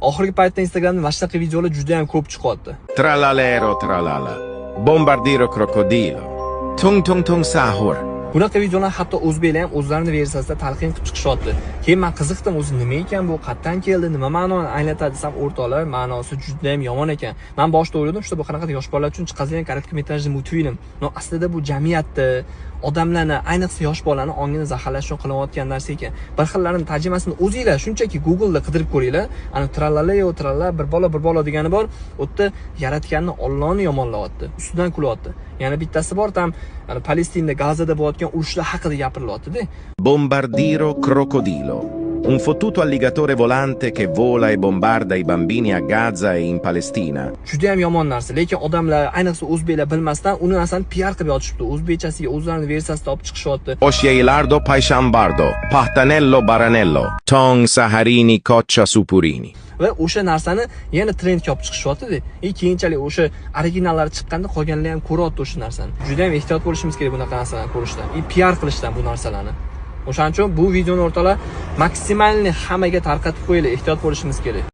Oxirgi paytda Instagramda mana shunaqa videolar juda ham ko'p chiqyapti. Tralalero tralala. Bombardiro krokodilo. Tung tung tung sahur. Bunaqa videolar hatto o'zbeklar ham o'zlarini versiyasida talqin qilib chiqishyapti. Keyin men qiziqdim, o'zi nima ekan bu, qayerdan keldi, nima ma'noni anglatadi desam, o'rtoqlar, ma'nosi juda ham yomon ekan. Men boshida o'yladim, bu qanaqa yosh bolalar uchun chiqadigan korotkометражный multfilm. No, aslida bu jamiyatni, odamlarni, ayniqsa yosh bolalarni ongini zaharlash uchun qilayotgan narsa ekan. Bir xillarini tarjimasini o'zingizlar shunchaki Google'da qidirib ko'ringlar. Ana tralaleo tralala bir bola degani bor, u yerda yaratganni Allohni yomonlayapti, ustidan kulyapti. Yana bittasi bor, tam Palestinada Gazada bo'layotgan urushlar haqida gapirilyapti-da. Bombardiro crocodilo. Un fottuto alligatore volante che vola e bombarda i bambini a Gaza e in Palestina. Juda ham yomon narsa, lekin odamlar, ayniqsa o'zbeklar bilmasdan uni narsani PR qilib yotishibdi. O'zbekchasiga o'zlarining versiyasida olib chiqishyapti. Oscielardo paishambardo, pahtanello baranello, tong saharini coccia supurini. Va o'sha narsani yana trendga olib chiqishyapti-da. Keyinchalik o'sha originallari chiqqanda qolganlar ham ko'ryapti o'sha narsani. Juda ham ehtiyot bo'lishimiz kerak bunaqa narsalarni ko'rishdan, PR qilishdan bu narsalarni. O'shaning uchun bu videoni o'rtoqlar maksimalni hammaga tarqatib qo'yinglar, ehtiyot bo'lishimiz kerak.